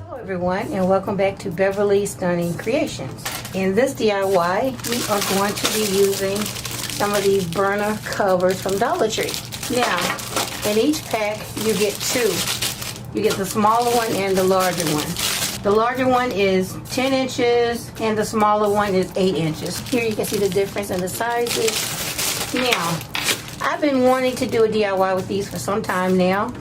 Hello everyone, and welcome back to Beverly Stunning Creations. In this DIY, we are going to be using some of these burner covers from Dollar Tree. Now, in each pack you get two. You get the smaller one and the larger one. The larger one is 10 inches and the smaller one is 8 inches. Here you can see the difference in the sizes. Now, I've been wanting to do a DIY with these for some time now.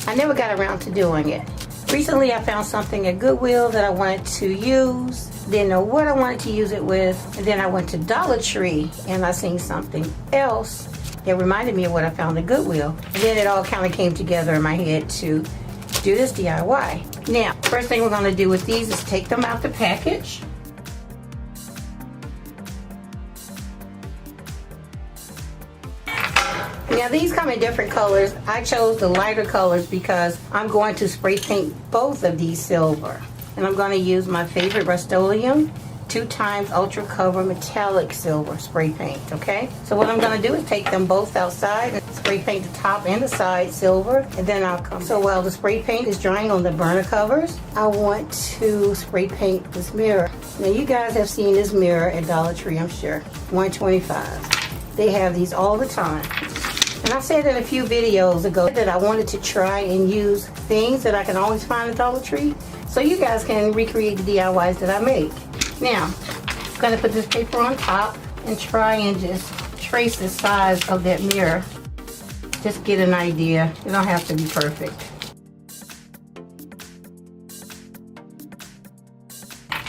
I never got around to doing it. Recently I found something at Goodwill that I wanted to use. Didn't know what I wanted to use it with. And then I went to Dollar Tree and I seen something else that reminded me of what I found at Goodwill. And then it all kind of came together in my head to do this DIY. Now, first thing we're going to do with these is take them out the package. Now these come in different colors. I chose the lighter colors because I'm going to spray paint both of these silver. And I'm going to use my favorite Rust-Oleum 2x Ultra Cover Metallic Silver spray paint, okay? So what I'm going to do is take them both outside and spray paint the top and the side silver, and then I'll come. So while the spray paint is drying on the burner covers, I want to spray paint this mirror. Now you guys have seen this mirror at Dollar Tree, I'm sure. $125. They have these all the time. And I said in a few videos ago that I wanted to try and use things that I can always find at Dollar Tree so you guys can recreate the DIYs that I make. Now, I'm going to put this paper on top and try and just trace the size of that mirror. Just get an idea. You don't have to be perfect.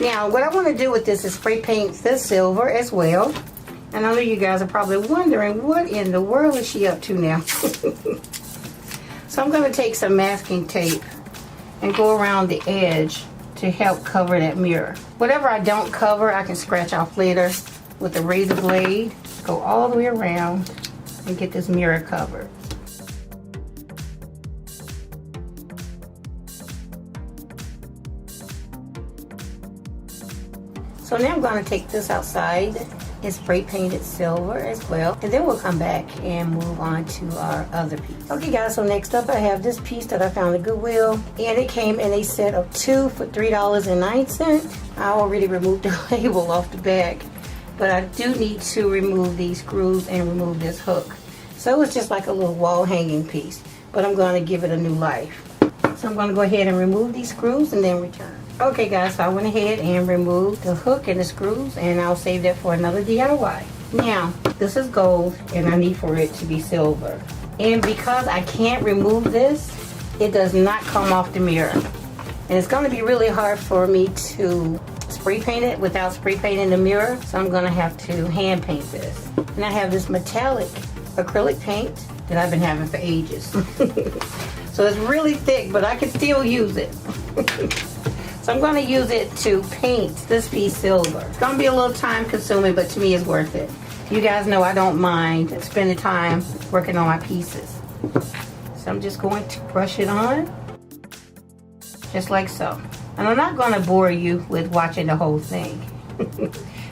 Now, what I want to do with this is spray paint this silver as well. And I know you guys are probably wondering, what in the world is she up to now? So I'm going to take some masking tape and go around the edge to help cover that mirror. Whatever I don't cover, I can scratch off later with a razor blade. Go all the way around and get this mirror covered. So now I'm going to take this outside and spray paint it silver as well, and then we'll come back and move on to our other piece. Okay guys, so next up I have this piece that I found at Goodwill, and it came in a set of 2 for $3.09. I already removed the label off the back, but I do need to remove these screws and remove this hook. So it's just like a little wall hanging piece, but I'm going to give it a new life. So I'm going to go ahead and remove these screws and then return. Okay guys, so I went ahead and removed the hook and the screws, and I'll save that for another DIY. Now, this is gold and I need for it to be silver. And because I can't remove this, it does not come off the mirror. And it's going to be really hard for me to spray paint it without spray painting the mirror, so I'm going to have to hand paint this. And I have this metallic acrylic paint that I've been having for ages. So it's really thick, but I can still use it. So I'm going to use it to paint this piece silver. It's going to be a little time consuming, but to me it's worth it. You guys know I don't mind spending time working on my pieces. So I'm just going to brush it on, just like so. And I'm not going to bore you with watching the whole thing.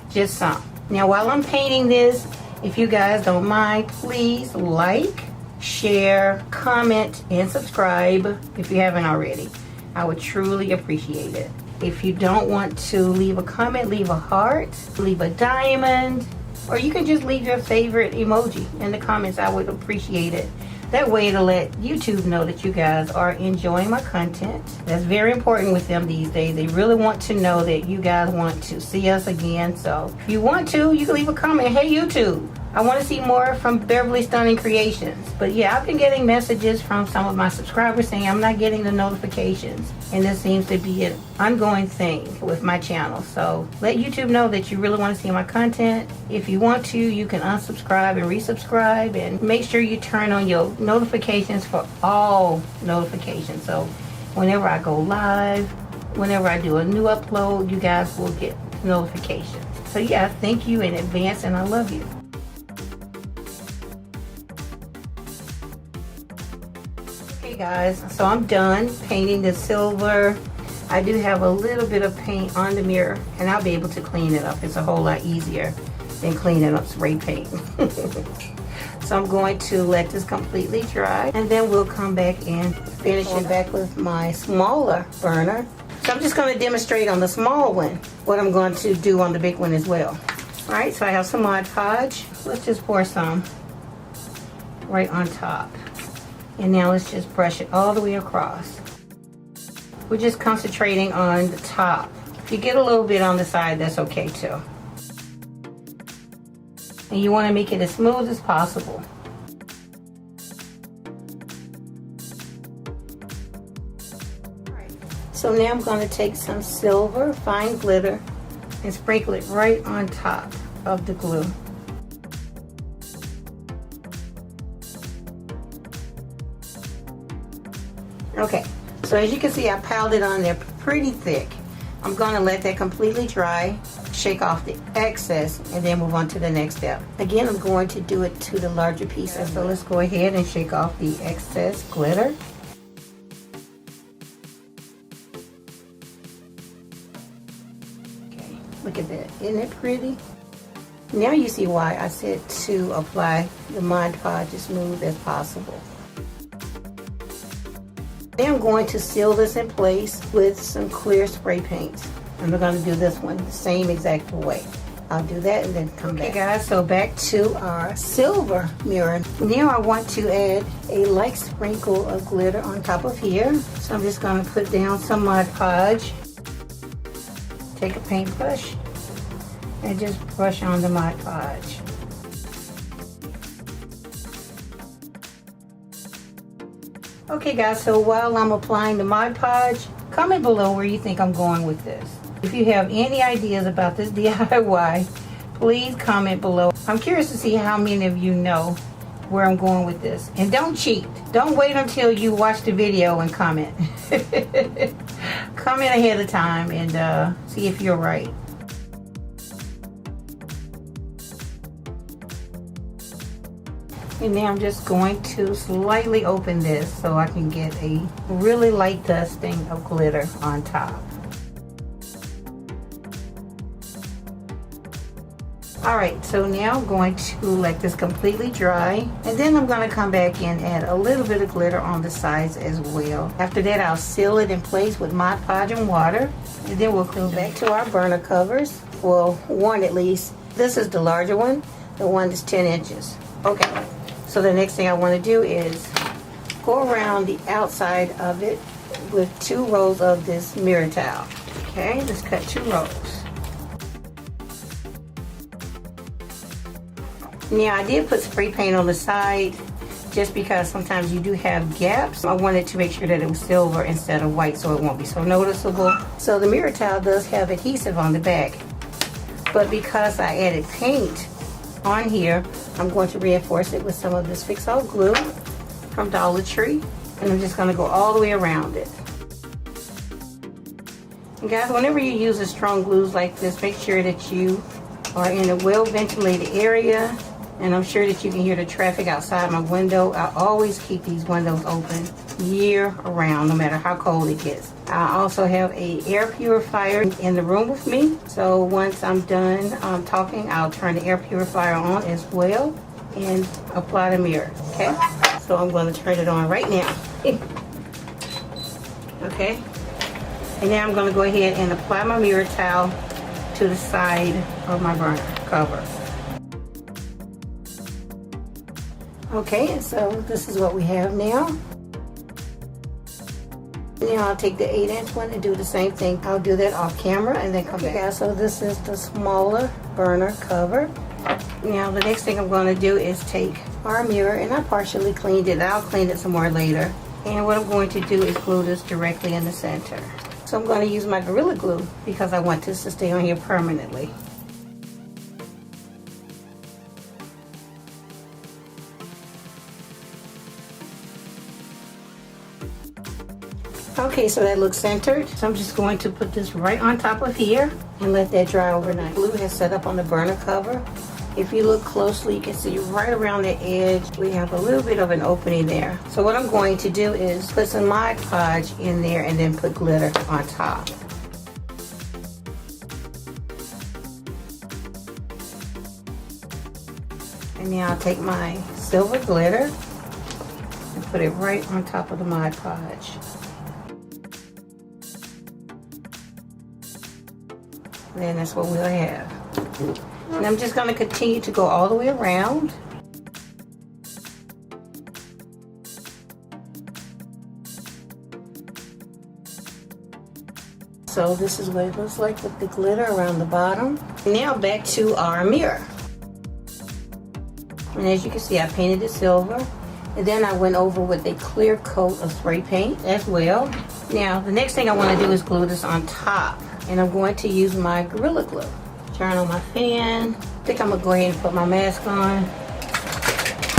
Just some. Now while I'm painting this, if you guys don't mind, please like, share, comment, and subscribe if you haven't already. I would truly appreciate it. If you don't want to leave a comment, leave a heart, leave a diamond, or you can just leave your favorite emoji in the comments. I would appreciate it. That way it'll let YouTube know that you guys are enjoying my content. That's very important with them these days. They really want to know that you guys want to see us again. So if you want to, you can leave a comment. Hey YouTube, I want to see more from Beverly Stunning Creations. But yeah, I've been getting messages from some of my subscribers saying I'm not getting the notifications. And this seems to be an ongoing thing with my channel. So let YouTube know that you really want to see my content. If you want to, you can unsubscribe and resubscribe. And make sure you turn on your notifications for all notifications. So whenever I go live, whenever I do a new upload, you guys will get notifications. So yeah, thank you in advance and I love you. Okay guys, so I'm done painting the silver. I do have a little bit of paint on the mirror and I'll be able to clean it up. It's a whole lot easier than cleaning up spray paint. So I'm going to let this completely dry, and then we'll come back and finish it back with my smaller burner. So I'm just going to demonstrate on the small one what I'm going to do on the big one as well. All right, so I have some Mod Podge. Let's just pour some right on top. And now let's just brush it all the way across. We're just concentrating on the top. If you get a little bit on the side, that's okay too. And you want to make it as smooth as possible. So now I'm going to take some silver fine glitter and sprinkle it right on top of the glue. Okay, so as you can see, I piled it on there pretty thick. I'm going to let that completely dry, shake off the excess, and then move on to the next step. Again, I'm going to do it to the larger pieces. So let's go ahead and shake off the excess glitter. Okay, look at that. Isn't it pretty? Now you see why I said to apply the Mod Podge as smooth as possible. Then I'm going to seal this in place with some clear spray paint. And we're going to do this one the same exact way. I'll do that and then come back. Okay guys, so back to our silver mirror. Now I want to add a light sprinkle of glitter on top of here. So I'm just going to put down some Mod Podge. Take a paintbrush and just brush on the Mod Podge. Okay guys, so while I'm applying the Mod Podge, comment below where you think I'm going with this. If you have any ideas about this DIY, please comment below. I'm curious to see how many of you know where I'm going with this. And don't cheat. Don't wait until you watch the video and comment. Comment ahead of time and see if you're right. And now I'm just going to slightly open this so I can get a really light dusting of glitter on top. Alright, so now I'm going to let this completely dry, and then I'm going to come back and add a little bit of glitter on the sides as well. After that, I'll seal it in place with Mod Podge and water, and then we'll go back to our burner covers. Well, one at least. This is the larger one, the one that's 10 inches. Okay. So the next thing I want to do is go around the outside of it with 2 rows of this mirror towel. Okay, let's cut 2 rows. Now I did put spray paint on the side just because sometimes you do have gaps. I wanted to make sure that it was silver instead of white so it won't be so noticeable. So the mirror towel does have adhesive on the back, but because I added paint on here, I'm going to reinforce it with some of this Fix-All glue from Dollar Tree, and I'm just going to go all the way around it. And guys, whenever you use a strong glues like this, make sure that you are in a well-ventilated area, and I'm sure that you can hear the traffic outside my window. I always keep these windows open year around, no matter how cold it gets. I also have a air purifier in the room with me, so once I'm done talking, I'll turn the air purifier on as well and apply the mirror. Okay, so I'm going to turn it on right now. Okay, and now I'm going to go ahead and apply my mirror towel to the side of my burner cover. Okay, so this is what we have now. Now I'll take the 8-inch one and do the same thing. I'll do that off camera and then come back. Yeah, so this is the smaller burner cover. Now the next thing I'm going to do is take our mirror, and I partially cleaned it. I'll clean it some more later. And what I'm going to do is glue this directly in the center. So I'm going to use my Gorilla Glue because I want this to stay on here permanently. Okay, so that looks centered. So I'm just going to put this right on top of here and let that dry overnight. Glue has set up on the burner cover. If you look closely, you can see right around the edge, we have a little bit of an opening there. So what I'm going to do is put some Mod Podge in there and then put glitter on top. And Now I'll take my silver glitter and put it right on top of the Mod Podge. Then that's what we'll have. And I'm just going to continue to go all the way around. So this is what it looks like with the glitter around the bottom. Now back to our mirror. And as you can see, I painted it silver. And then I went over with a clear coat of spray paint as well. Now the next thing I want to do is glue this on top. And I'm going to use my Gorilla Glue. Turn on my fan. I think I'm going to go ahead and put my mask on.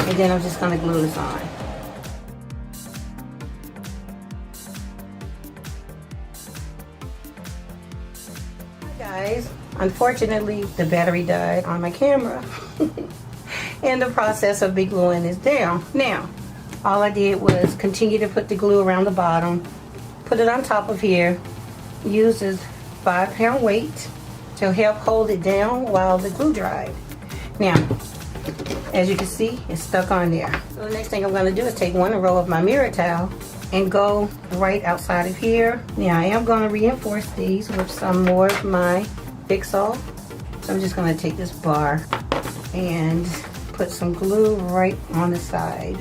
And then I'm just going to glue this on. Guys, unfortunately the battery died on my camera and the process of gluing is down. Now all I did was continue to put the glue around the bottom, put it on top of here, use this 5-pound weight to help hold it down while the glue dried. Now as you can see, it's stuck on there. So the next thing I'm going to do is take one row of my mirror towel and go right outside of here. Now I am going to reinforce these with some more of my Fix-All. So I'm just going to take this bar and put some glue right on the side.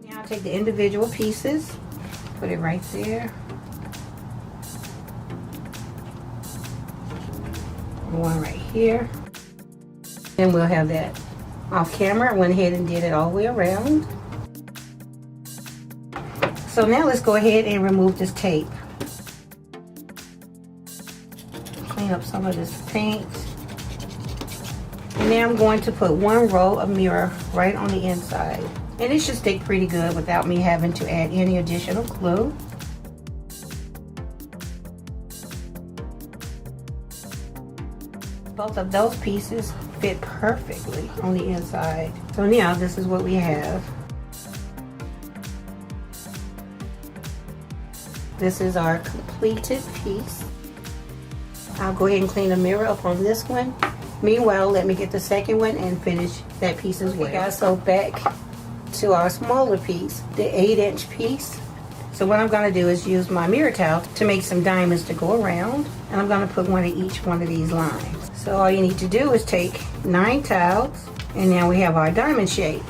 Now I'll take the individual pieces, put it right there. One right here. Then we'll have that off camera. I went ahead and did it all the way around. So now let's go ahead and remove this tape. Clean up some of this paint. And now I'm going to put one row of mirror right on the inside. And it should stick pretty good without me having to add any additional glue. Both of those pieces fit perfectly on the inside. So now this is what we have. This is our completed piece. I'll go ahead and clean the mirror up on this one. Meanwhile, let me get the second one and finish that piece as well. Guys, so back to our smaller piece, the 8-inch piece. So what I'm going to do is use my mirror towel to make some diamonds to go around. And I'm going to put one in each one of these lines. So all you need to do is take 9 tiles, and now we have our diamond shape.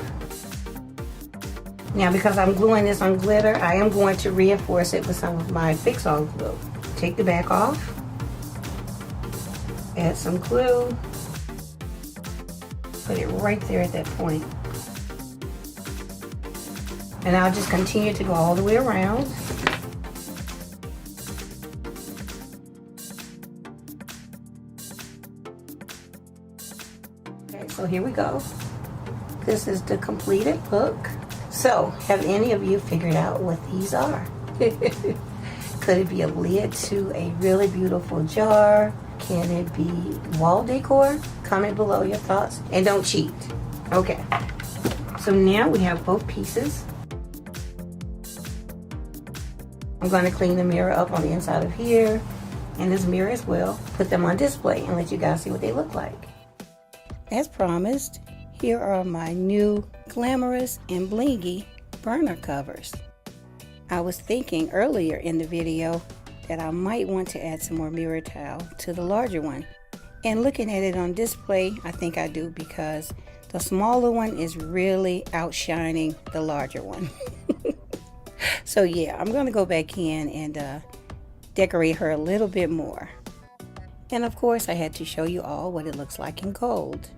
Now because I'm gluing this on glitter, I am going to reinforce it with some of my Fix-All glue. Take the back off, add some glue, put it right there at that point. And I'll just continue to go all the way around. Okay, so here we go. This is the completed look. So, have any of you figured out what these are? Could it be a lid to a really beautiful jar? Can it be wall decor? Comment below your thoughts and don't cheat. Okay, so now we have both pieces. I'm going to clean the mirror up on the inside of here and this mirror as well. Put them on display and let you guys see what they look like. As promised, here are my new glamorous and blingy burner covers. I was thinking earlier in the video that I might want to add some more mirror towel to the larger one. And looking at it on display, I think I do because the smaller one is really outshining the larger one. So yeah, I'm going to go back in and decorate her a little bit more. And of course I had to show you all what it looks like in gold,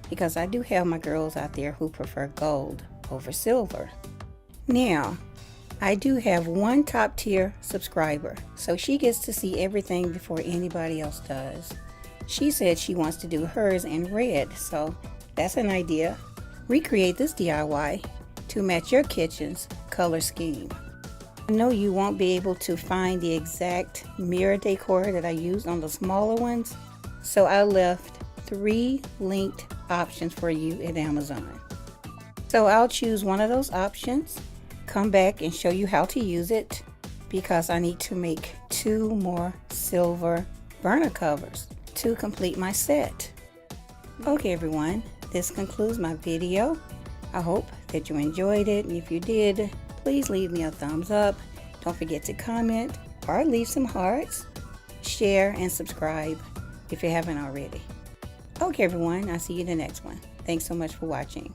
because I do have my girls out there who prefer gold over silver. Now, I do have one top tier subscriber, so she gets to see everything before anybody else does. She said she wants to do hers in red, so that's an idea. Recreate this DIY to match your kitchen's color scheme. I know you won't be able to find the exact mirror decor that I used on the smaller ones, so I left 3 linked options for you at Amazon. So I'll choose one of those options, come back and show you how to use it, because I need to make 2 more silver burner covers to complete my set. Okay everyone, this concludes my video. I hope that you enjoyed it, and if you did, please leave me a thumbs up. Don't forget to comment or leave some hearts, share, and subscribe if you haven't already. Okay everyone, I'll see you in the next one. Thanks so much for watching.